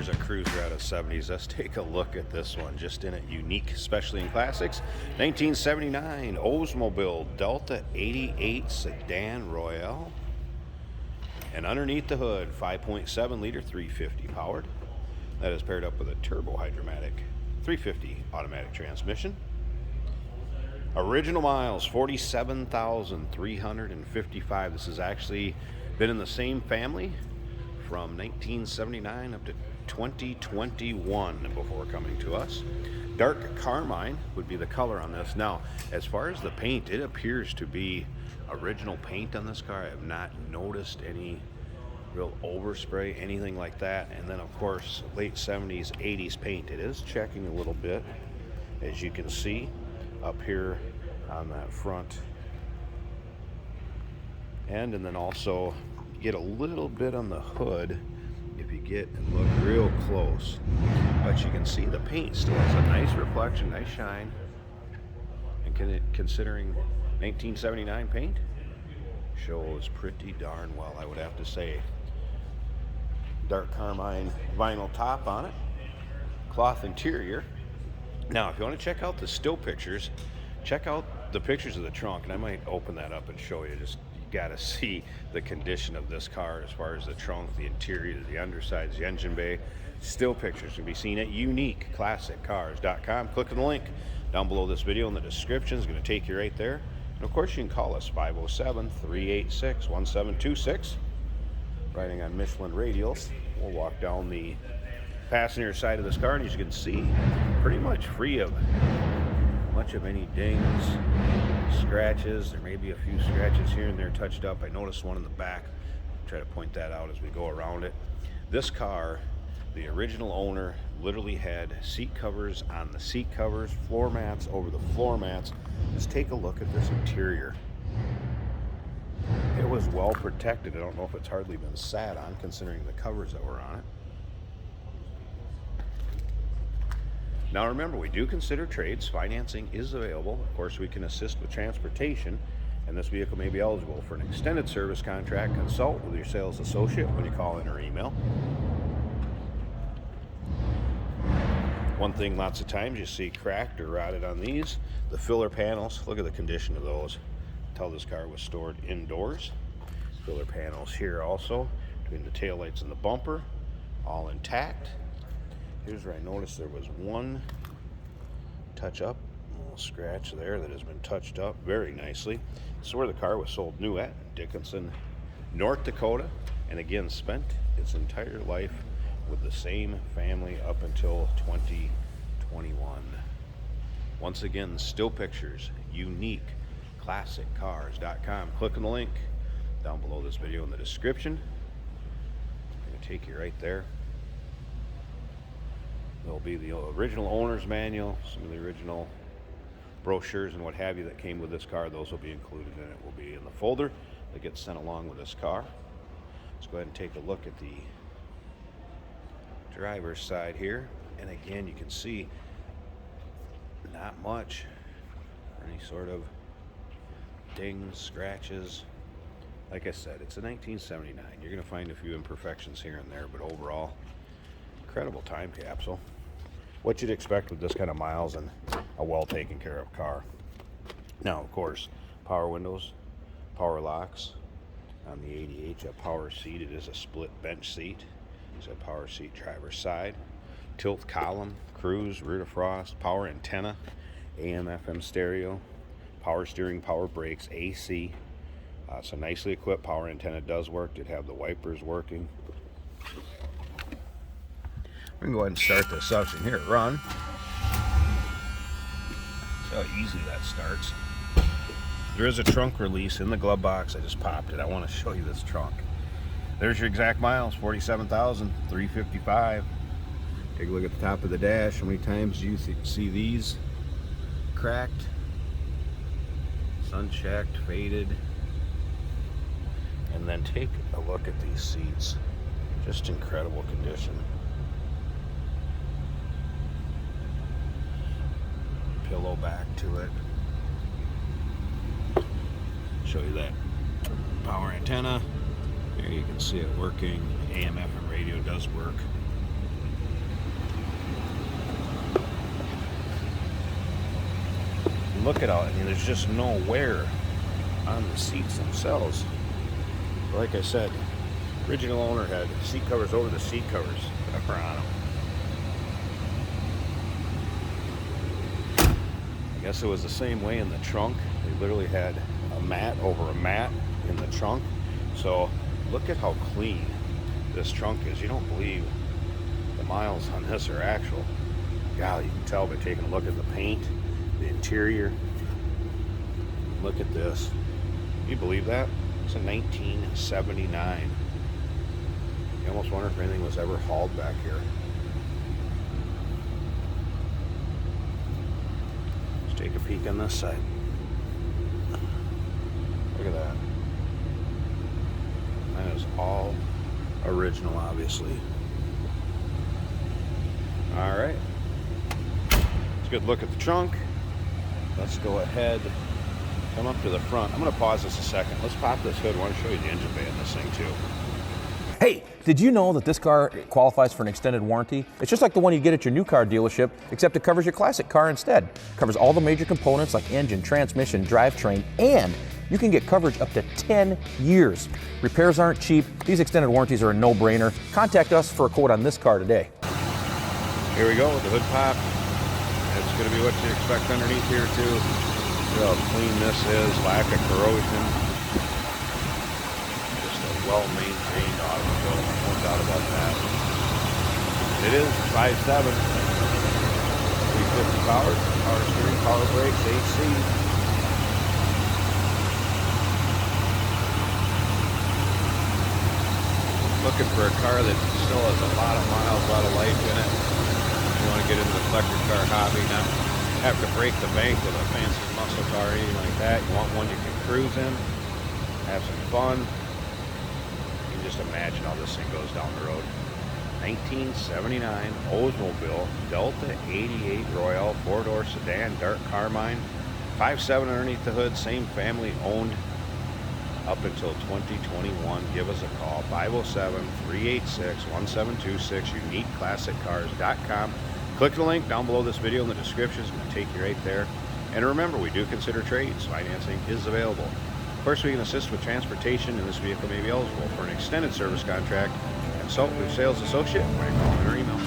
There's a cruiser out of 70s. Let's take a look at this one, just in a unique, especially in classics. 1979 Oldsmobile Delta 88 Sedan Royale. And underneath the hood, 5.7 liter 350 powered. That is paired up with a turbo hydromatic 350 automatic transmission. Original miles 47,355. This has actually been in the same family from 1979 up to 2021 before coming to us. Dark carmine would be the color on this. Now, as far as the paint, it appears to be original paint on this car. I have not noticed any real overspray, anything like that. And then, of course, late 70s, 80s paint. It is checking a little bit, as you can see up here on that front end, and then also get a little bit on the hood if you get and look real close. But you can see the paint still has a nice reflection, nice shine, and considering 1979 paint, shows pretty darn well, I would have to say. Dark carmine vinyl top on it, cloth interior. Now, if you want to check out the still pictures, check out the pictures of the trunk, and I might open that up and show you. Just you got to see the condition of this car as far as the trunk, the interior, the undersides, the engine bay. Still pictures can be seen at uniqueclassiccars.com. Click on the link down below this video in the description. It's going to take you right there. And of course, you can call us 507-386-1726. Riding on Michelin radials. We'll walk down the passenger side of this car, and as you can see, pretty much free of much of any dings, scratches. There may be a few scratches here and there touched up. I noticed one in the back. I'll try to point that out as we go around it. This car, the original owner literally had seat covers on the seat covers, floor mats over the floor mats. Let's take a look at this interior. It was well protected. I don't know if it's hardly been sat on considering the covers that were on it. Now remember, we do consider trades. Financing is available. Of course, we can assist with transportation, and this vehicle may be eligible for an extended service contract. Consult with your sales associate when you call in or email. One thing lots of times you see cracked or rotted on these, the filler panels. Look at the condition of those. Tell this car was stored indoors. Filler panels here also between the taillights and the bumper, all intact. Here's where I noticed there was one touch up, a little scratch there that has been touched up very nicely. This is where the car was sold new at, Dickinson, North Dakota, and again spent its entire life with the same family up until 2021. Once again, still pictures, uniqueclassiccars.com. Click on the link down below this video in the description. I'm going to take you right there. There'll be the original owner's manual, some of the original brochures and what have you that came with this car. Those will be included, and it will be in the folder that gets sent along with this car. Let's go ahead and take a look at the driver's side here. And again, you can see not much, any sort of dings, scratches. Like I said, it's a 1979. You're going to find a few imperfections here and there, but overall, incredible time capsule. What you'd expect with this kind of miles and a well taken care of car. Now, of course, power windows, power locks. On the 88, you have power seat. It is a split bench seat. It's a power seat driver's side. Tilt column, cruise, rear defrost, power antenna, AM, FM stereo, power steering, power brakes, AC. So nicely equipped. Power antenna does work. Did have the wipers working. We can go ahead and start this up. So here it run. See how easy that starts. There is a trunk release in the glove box. I just popped it. I want to show you this trunk. There's your exact miles, 47,355. Take a look at the top of the dash. How many times do you see these cracked, sun checked, faded? And then take a look at these seats. Just incredible condition. Pillow back to it. Show you that power antenna. There you can see it working. AM, FM radio does work. And look at all, I mean, there's just no wear on the seats themselves. Like I said, original owner had seat covers over the seat covers that were on them. I guess it was the same way in the trunk. They literally had a mat over a mat in the trunk. So look at how clean this trunk is. You don't believe the miles on this are actual. Golly, you can tell by taking a look at the paint, the interior. Look at this. You believe that? It's a 1979. You almost wonder if anything was ever hauled back here. Let's take a peek on this side. Look at that. That is all original, obviously. All right. Let's get a look at the trunk. Let's go ahead, come up to the front. I'm going to pause this a second. Let's pop this hood. I want to show you the engine bay in this thing too. Hey, did you know that this car qualifies for an extended warranty? It's just like the one you get at your new car dealership, except it covers your classic car instead. It covers all the major components like engine, transmission, drivetrain, and you can get coverage up to 10 years. Repairs aren't cheap. These extended warranties are a no-brainer. Contact us for a quote on this car today. Here we go with the hood pop. It's going to be what you expect underneath here too. Look how clean this is, lack of corrosion. Just a well-maintained automobile, no doubt about that. It is 5.7, 350 power steering, power brakes, AC. Looking for a car that still has a lot of miles, a lot of life in it. You want to get into the collector car hobby, not have to break the bank with a fancy muscle car or anything like that. You want one you can cruise in, have some fun. You can just imagine how this thing goes down the road. 1979 Oldsmobile Delta 88 Royale 4-door sedan, dark carmine, 5.7 underneath the hood, same family owned up until 2021. Give us a call, 507-386-1726, uniqueclassiccars.com. Click the link down below this video in the description. It's going to take you right there. And remember, we do consider trades. Financing is available. Of course, we can assist with transportation, and this vehicle may be eligible for an extended service contract. Consult with your sales associate when you call in or email.